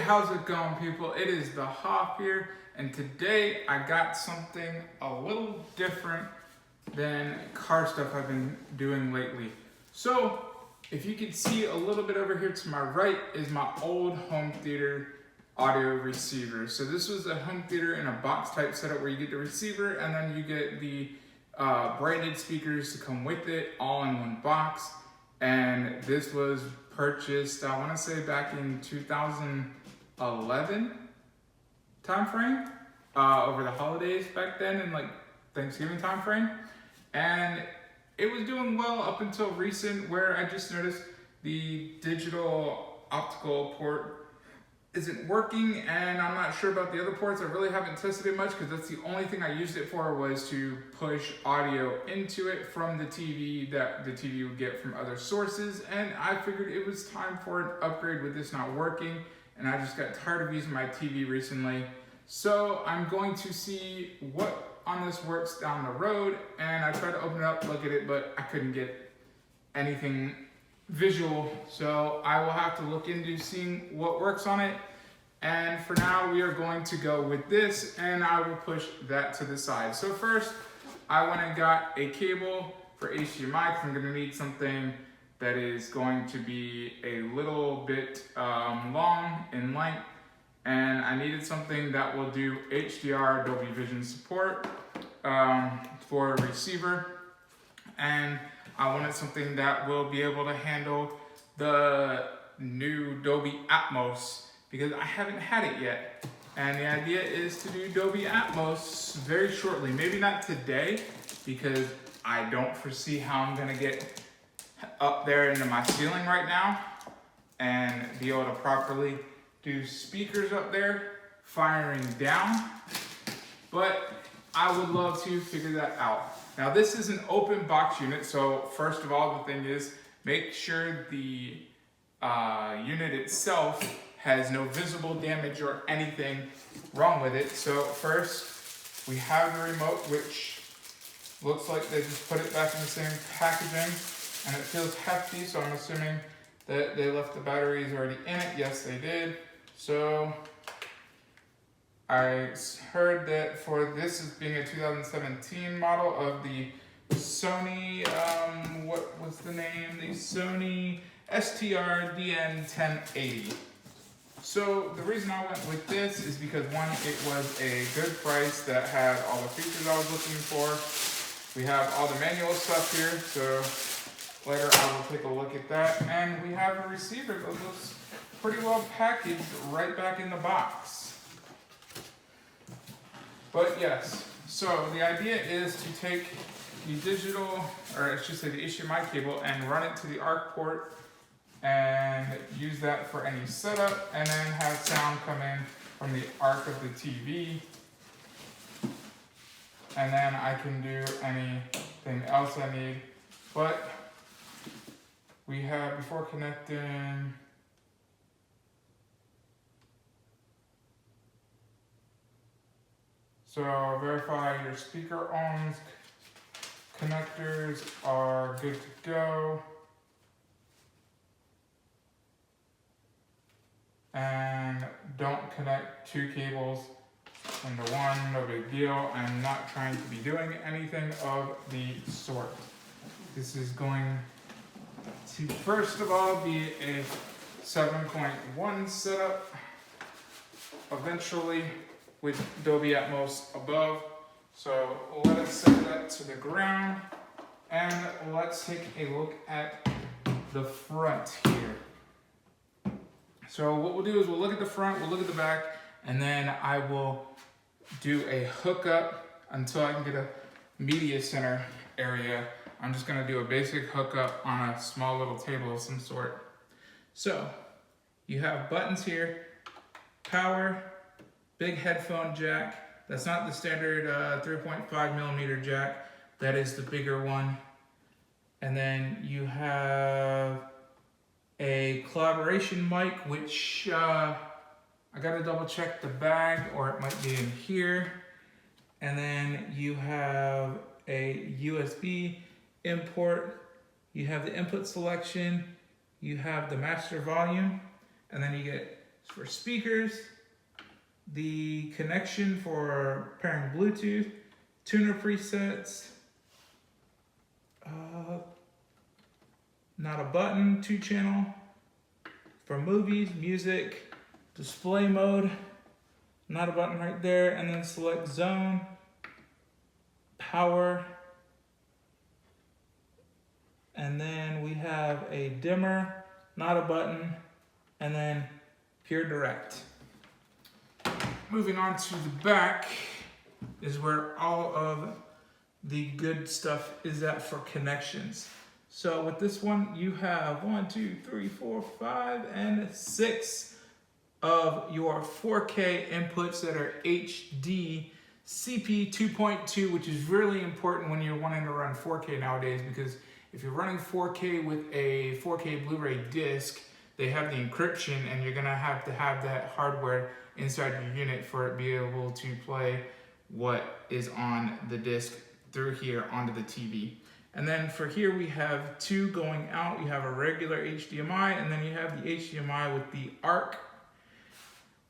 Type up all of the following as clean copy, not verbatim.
how's it going, people? It is the Hoff here, and today I got something a little different than car stuff I've been doing lately. So, if you can see a little bit over here to my right is my old home theater audio receiver. So this was a home theater in a box type setup where you get the receiver and then you get the branded speakers to come with it all in one box. And this was purchased, I want to say back in 2011 time frame, over the holidays back then, and like Thanksgiving time frame. And it was doing well up until recent, where I just noticed the digital optical port isn't working, and I'm not sure about the other ports. I really haven't tested it much because that's the only thing I used it for, was to push audio into it from the TV that the TV would get from other sources. And I figured it was time for an upgrade with this not working, and I just got tired of using my TV recently. So I'm going to see what on this works down the road, and I tried to open it up, look at it, but I couldn't get anything visual, so I will have to look into seeing what works on it. And for now, we are going to go with this, and I will push that to the side. So first, I went and got a cable for HDMI, because I'm going to need something that is going to be a little bit long in length, and I needed something that will do HDR Dolby Vision support for a receiver, and I wanted something that will be able to handle the new Dolby Atmos, because I haven't had it yet. And the idea is to do Dolby Atmos very shortly. Maybe not today, because I don't foresee how I'm gonna get up there into my ceiling right now and be able to properly do speakers up there firing down. But I would love to figure that out. Now this is an open box unit, so first of all, the thing is, make sure the unit itself has no visible damage or anything wrong with it. So first, we have the remote, which looks like they just put it back in the same packaging, and it feels hefty, so I'm assuming that they left the batteries already in it. Yes, they did. So I heard that for this as being a 2017 model of the Sony, what was the name? The Sony STR DN1080. So the reason I went with this is because, one, it was a good price that had all the features I was looking for. We have all the manual stuff here, so later I will take a look at that. And we have a receiver that looks pretty well packaged right back in the box. But yes, so the idea is to take the digital, or I should say the HDMI cable, and run it to the ARC port and use that for any setup, and then have sound come in from the ARC of the TV. And then I can do anything else I need. But we have, before connecting, so verify your speaker ohms, connectors are good to go. And don't connect two cables into one, no big deal. I'm not trying to be doing anything of the sort. This is going to first of all be a 7.1 setup, eventually with Dolby Atmos above. So let us set that to the ground, and let's take a look at the front here. So what we'll do is we'll look at the front, we'll look at the back, and then I will do a hookup until I can get a media center area. I'm just gonna do a basic hookup on a small little table of some sort. So you have buttons here, power, big headphone jack. That's not the standard 3.5 millimeter jack. That is the bigger one. And then you have a collaboration mic, which I gotta double check the bag, or it might be in here. And then you have a USB import. You have the input selection. You have the master volume, and then you get is for speakers, the connection for pairing Bluetooth, tuner presets, not a button, 2-channel, for movies, music, display mode, not a button right there, and then select zone, power, and then we have a dimmer, not a button, and then pure direct. Moving on to the back is where all of the good stuff is at for connections. So with this one, you have 1, 2, 3, 4, 5, and 6 of your 4K inputs that are HD CP 2.2, which is really important when you're wanting to run 4K nowadays, because if you're running 4K with a 4K Blu-ray disc, they have the encryption, and you're gonna have to have that hardware inside your unit for it to be able to play what is on the disc through here onto the TV. And then for here we have 2 going out. You have a regular HDMI, and then you have the HDMI with the ARC.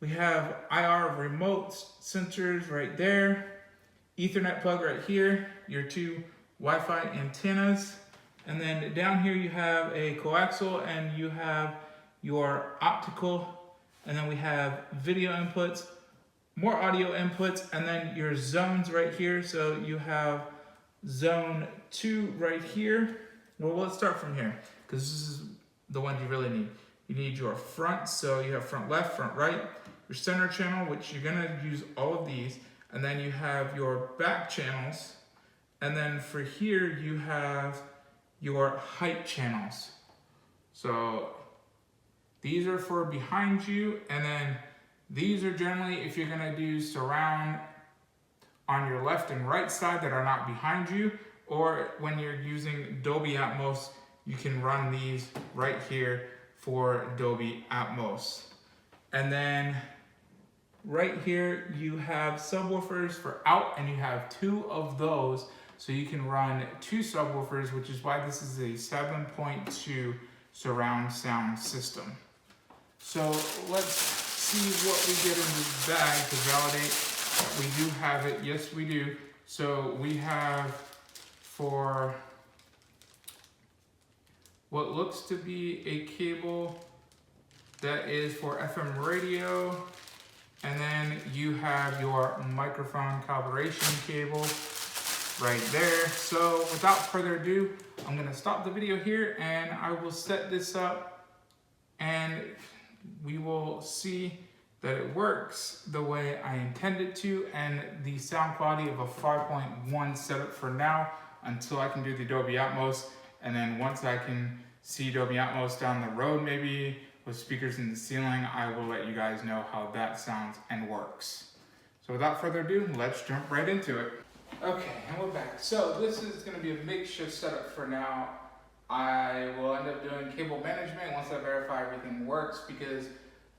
We have IR remote sensors right there, Ethernet plug right here, your 2 Wi-Fi antennas, and then down here you have a coaxial, and you have your optical, and then we have video inputs, more audio inputs, and then your zones right here. So you have zone 2 right here. Well, let's start from here, because this is the one you really need. You need your front, so you have front left, front right, your center channel, which you're gonna use all of these, and then you have your back channels, and then for here you have your height channels. So these are for behind you, and then these are generally if you're gonna do surround on your left and right side that are not behind you, or when you're using Dolby Atmos, you can run these right here for Dolby Atmos. And then right here you have subwoofers for out, and you have 2 of those, so you can run 2 subwoofers, which is why this is a 7.2 surround sound system. So let's see what we get in this bag to validate we do have it. Yes, we do. So we have for what looks to be a cable that is for FM radio, and then you have your microphone calibration cable right there. So without further ado, I'm gonna stop the video here, and I will set this up, and we will see that it works the way I intend it to, and the sound quality of a 5.1 setup for now until I can do the Dolby Atmos. And then once I can see Dolby Atmos down the road, maybe with speakers in the ceiling, I will let you guys know how that sounds and works. So without further ado, let's jump right into it. Okay, and we're back. So this is gonna be a makeshift setup for now. I will end up doing cable management once I verify everything works, because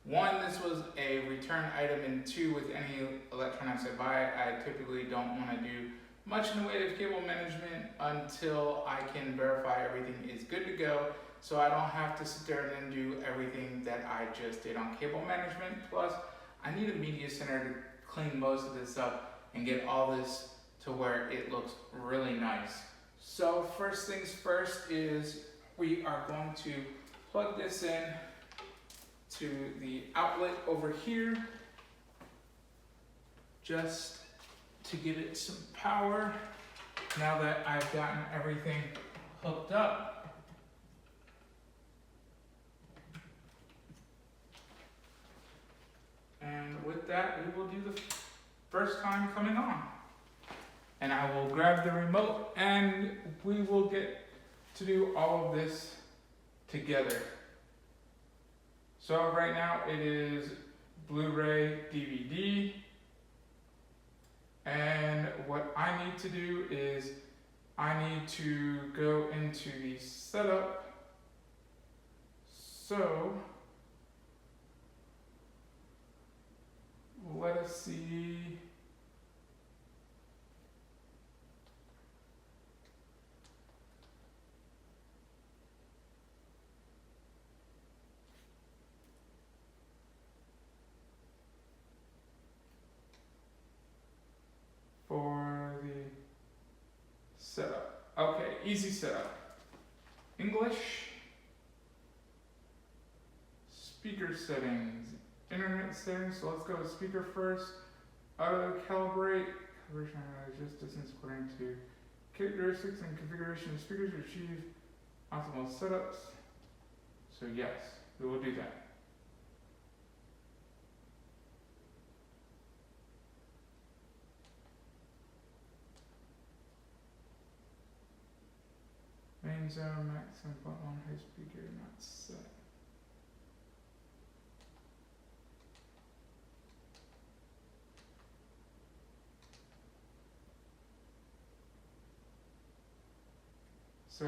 1, this was a return item, and 2, with any electronics I buy, I typically don't want to do much in the way of cable management until I can verify everything is good to go, so I don't have to sit there and do everything that I just did on cable management. Plus, I need a media center to clean most of this up and get all this to where it looks really nice. So first things first is we are going to plug this in to the outlet over here, just to give it some power now that I've gotten everything hooked up. And with that, we will do the first time coming on. And I will grab the remote, and we will get to do all of this together. So right now it is Blu-ray DVD, and what I need to do is I need to go into the setup. So let us see. easy setup. English, speaker settings, internet settings. So let's go with speaker first. Auto calibrate, calibration adjust distance according to characteristics and configuration of speakers to achieve optimal setups. So yes, we will do that. Main zone, max 7.1, high speaker, not set. So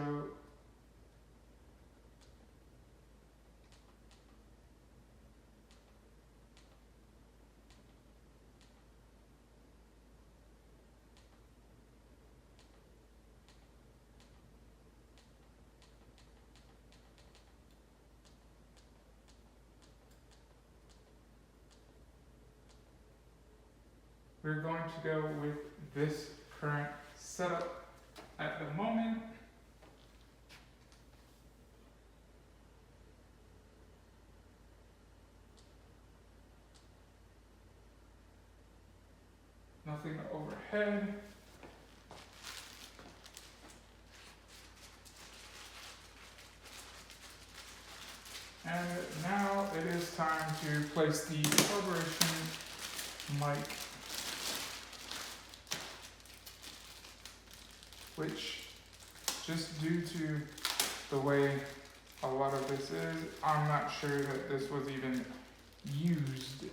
we're going to go with this current setup at the moment. Nothing overhead. And now it is time to place the calibration mic, which, just due to the way a lot of this is, I'm not sure that this was even used.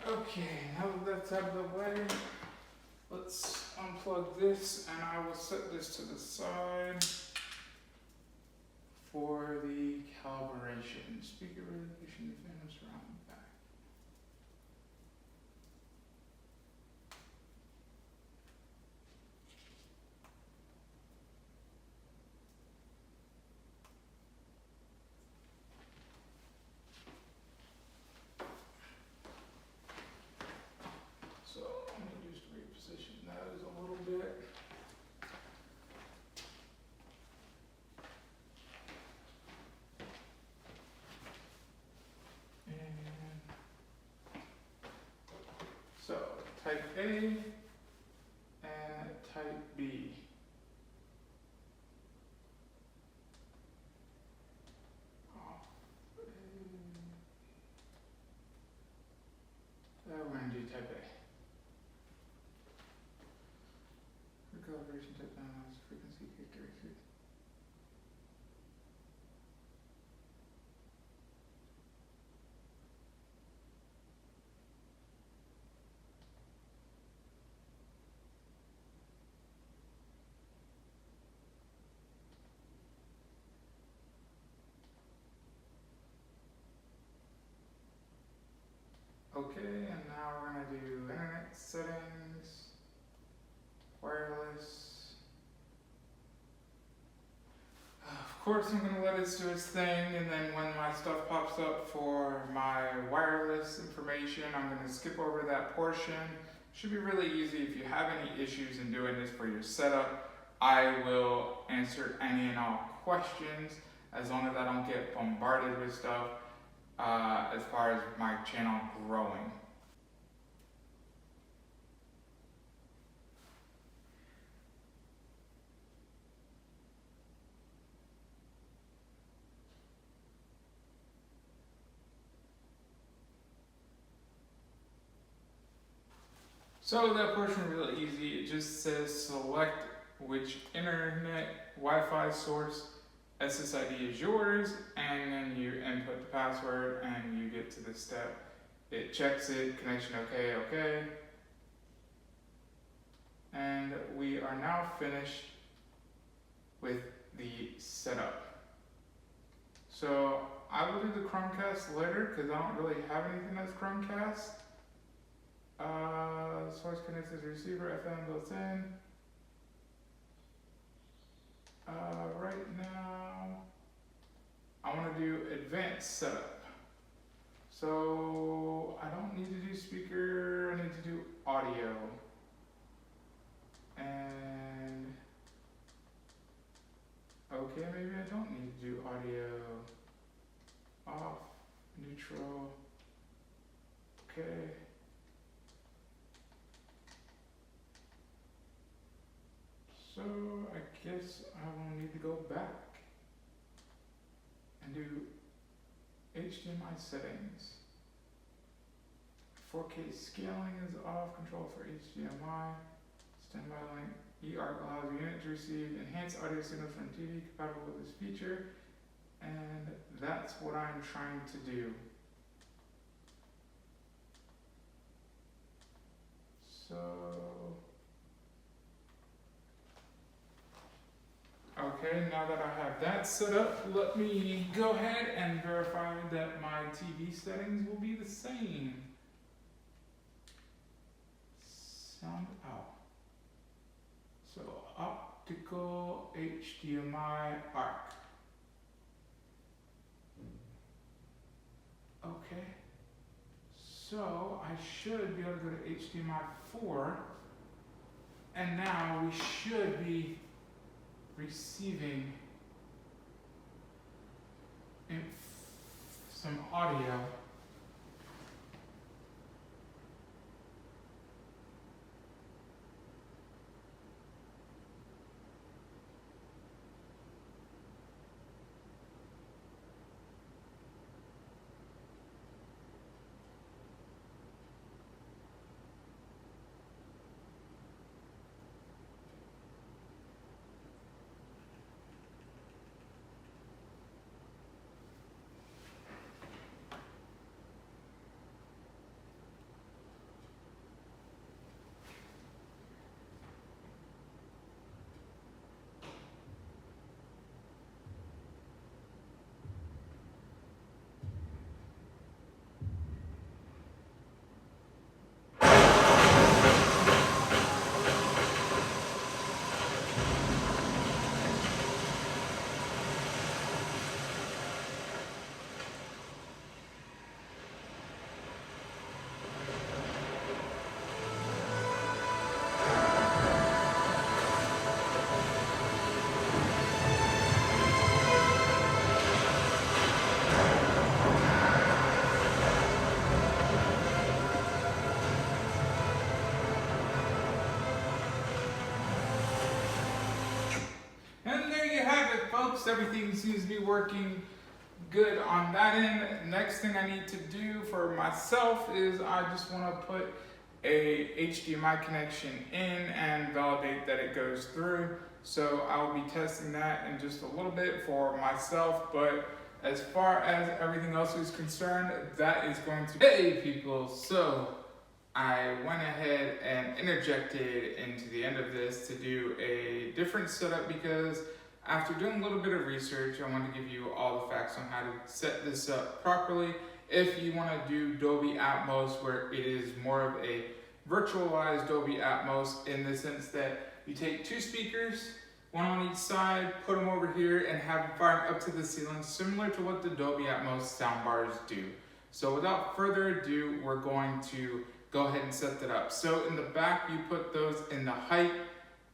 Okay, now that that's out of the way, let's unplug this and I will set this to the side for the calibration. Speaker resolution, phantom surround back. So I'm going to just reposition those a little bit. And so type A and type B. We're going to do type A. course, I'm gonna let it do its thing, and then when my stuff pops up for my wireless information, I'm gonna skip over that portion. Should be really easy. If you have any issues in doing this for your setup, I will answer any and all questions as long as I don't get bombarded with stuff as far as my channel growing. So that portion is really easy. It just says select which internet Wi-Fi source SSID is yours, and then you input the password and you get to this step. It checks it, connection okay. And we are now finished with the setup. So I will do the Chromecast later because I don't really have anything that's Chromecast. Source connected to receiver, FM built in. Right now, I want to do advanced setup. So I don't need to do speaker, I need to do audio. And okay, maybe I don't need to do audio. Off, neutral, okay. So I guess I will need to go back and do HDMI settings. 4K scaling is off, control for HDMI. Standby link, eARC allows the unit to receive enhanced audio signals from TV compatible with this feature. And that's what I'm trying to do. So, okay, now that I have that set up, let me go ahead and verify that my TV settings will be the same. Sound out. So, optical HDMI ARC. Okay. So, I should be able to go to HDMI 4. And now we should be receiving some audio. Everything seems to be working good on that end. Next thing I need to do for myself is I just want to put a HDMI connection in and validate that it goes through. So I'll be testing that in just a little bit for myself, but as far as everything else is concerned, that is going to... Hey people, so I went ahead and interjected into the end of this to do a different setup because after doing a little bit of research, I want to give you all the facts on how to set this up properly. If you want to do Dolby Atmos, where it is more of a virtualized Dolby Atmos in the sense that you take two speakers, one on each side, put them over here, and have them fire up to the ceiling, similar to what the Dolby Atmos soundbars do. So without further ado, we're going to go ahead and set that up. So in the back, you put those in the height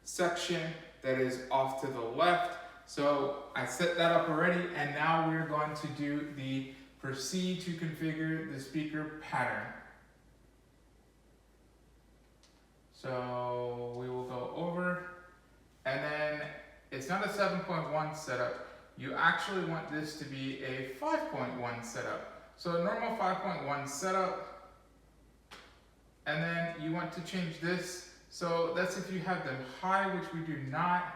section that is off to the left. So I set that up already, and now we're going to do the proceed to configure the speaker pattern. So we will go over, and then it's not a 7.1 setup. You actually want this to be a 5.1 setup. So a normal 5.1 setup, and then you want to change this. So that's if you have them high, which we do not.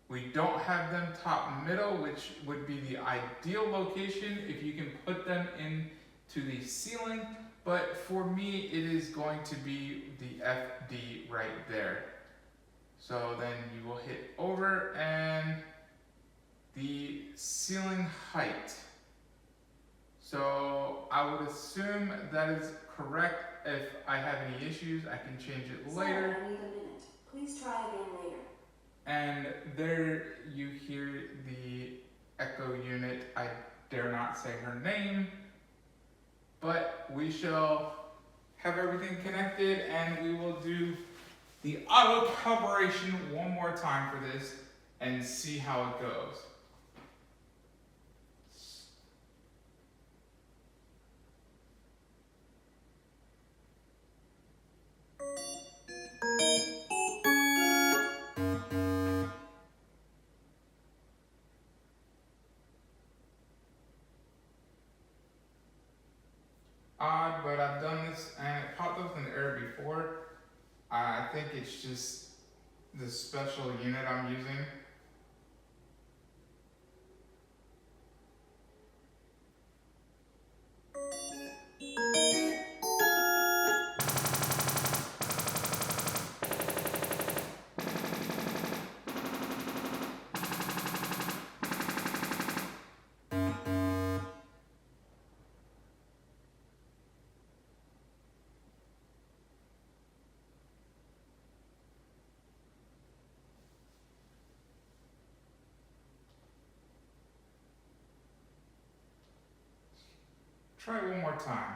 We don't have them top middle, which would be the ideal location if you can put them into the ceiling. But for me, it is going to be the FD right there. So then you will hit over, and the ceiling height. So I would assume that is correct. If I have any issues, I can change it later. Sorry, I need a minute. Please try again later. And there you hear the echo unit. I dare not say her name, but we shall have everything connected, and we will do the auto calibration one more time for this and see how it goes. Odd, but I've done this and it popped up an error before. I think it's just the special unit I'm using. Try it one more time.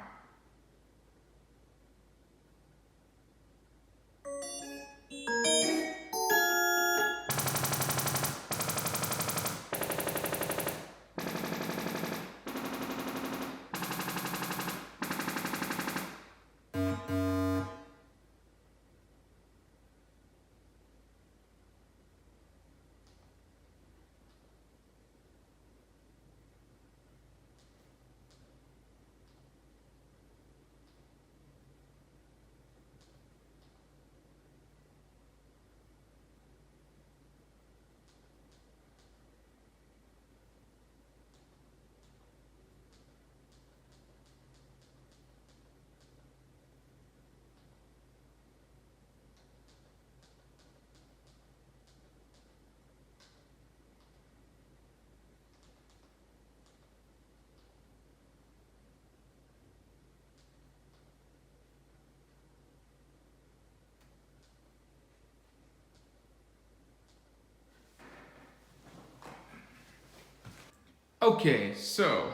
Okay, so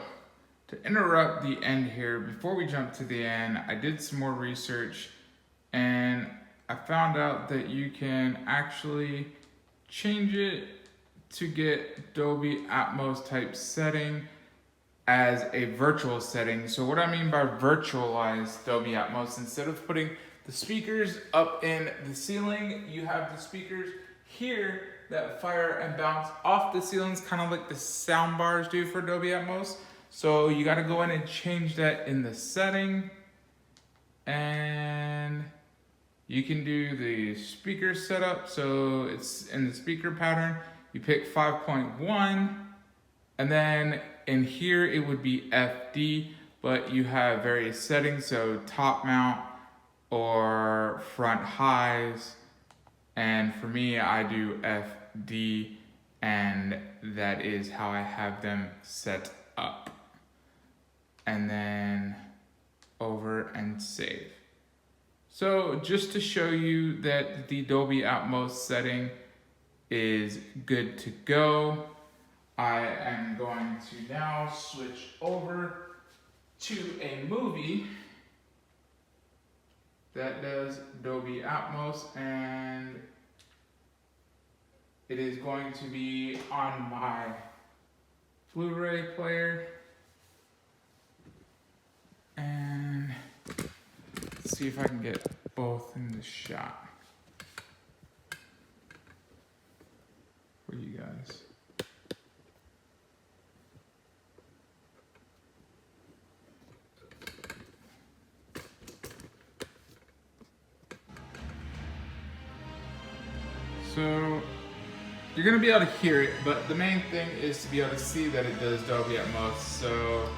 to interrupt the end here, before we jump to the end, I did some more research and I found out that you can actually change it to get Dolby Atmos type setting as a virtual setting. So what I mean by virtualized Dolby Atmos, instead of putting the speakers up in the ceiling, you have the speakers here that fire and bounce off the ceilings, kind of like the sound bars do for Dolby Atmos. So you got to go in and change that in the setting, and you can do the speaker setup. So it's in the speaker pattern, you pick 5.1, and then in here it would be FD, but you have various settings, so top mount or front highs. And for me, I do FD, and that is how I have them set up. And then over and save. So just to show you that the Dolby Atmos setting is good to go. I am going to now switch over to a movie that does Dolby Atmos, and it is going to be on my Blu-ray player. And let's see if I can get both in the shot for you guys. So you're gonna be able to hear it, but the main thing is to be able to see that it does Dolby Atmos. So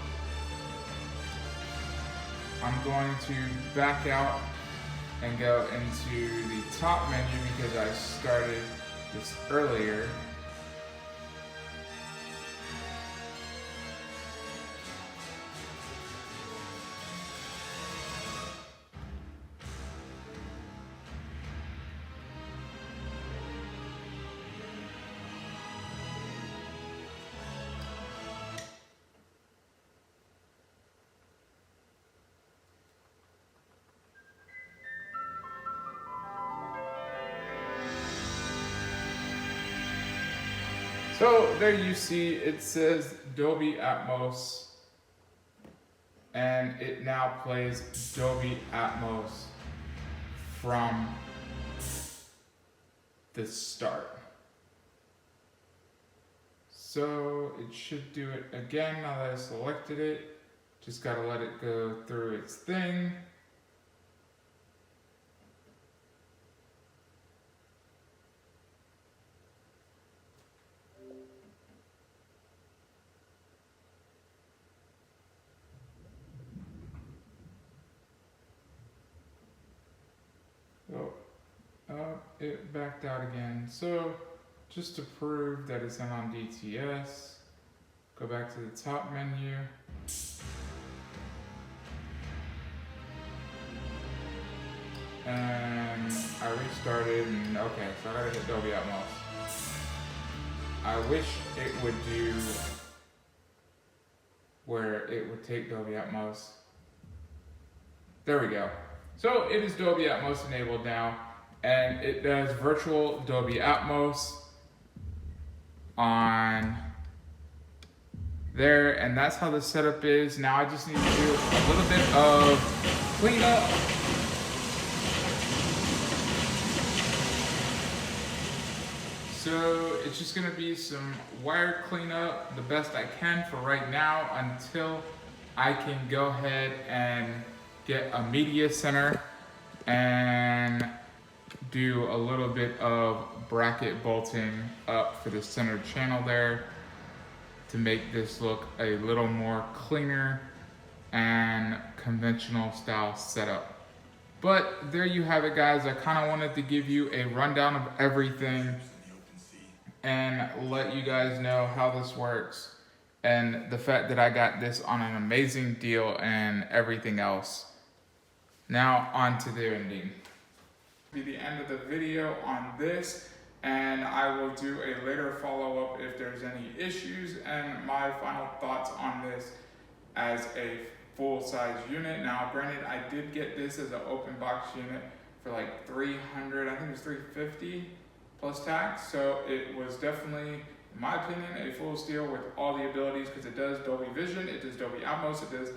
I'm going to back out and go into the top menu because I started this earlier. So there you see it says Dolby Atmos, and it now plays Dolby Atmos from the start. So it should do it again now that I selected it. Just gotta let it go through its thing. It backed out again. So just to prove that it's in on DTS, go back to the top menu. And I restarted, and okay, so I gotta hit Dolby Atmos. I wish it would do where it would take Dolby Atmos. There we go. So it is Dolby Atmos enabled now, and it does virtual Dolby Atmos on there, and that's how the setup is. Now I just need to do a little bit of cleanup. So it's just gonna be some wire cleanup, the best I can for right now, until I can go ahead and get a media center and do a little bit of bracket bolting up for the center channel there to make this look a little more cleaner and conventional style setup. But there you have it, guys. I kind of wanted to give you a rundown of everything and let you guys know how this works and the fact that I got this on an amazing deal and everything else. Now on to the ending. Be the end of the video on this, and I will do a later follow-up if there's any issues and my final thoughts on this as a full-size unit. Now granted, I did get this as an open box unit for like $300, I think it was $350 plus tax, so it was definitely, in my opinion, a full steal with all the abilities, because it does Dolby Vision, it does Dolby Atmos, it does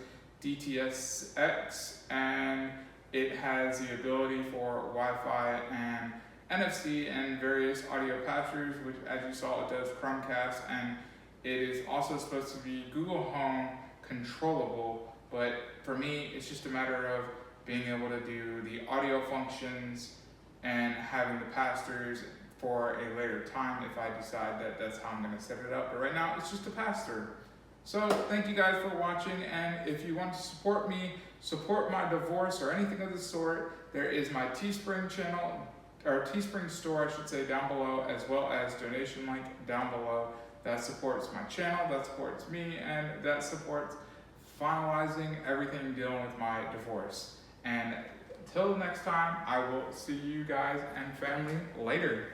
DTS:X, and it has the ability for Wi-Fi and NFC and various audio pass-throughs, which, as you saw, it does Chromecast, and it is also supposed to be Google Home controllable, but for me, it's just a matter of being able to do the audio functions and having the pass-throughs for a later time if I decide that that's how I'm going to set it up. But right now, it's just a pass-through. So thank you guys for watching, and if you want to support me, support my divorce or anything of the sort, there is my Teespring channel, or Teespring store I should say, down below, as well as donation link down below. That supports my channel, that supports me, and that supports finalizing everything dealing with my divorce. And until next time, I will see you guys and family later.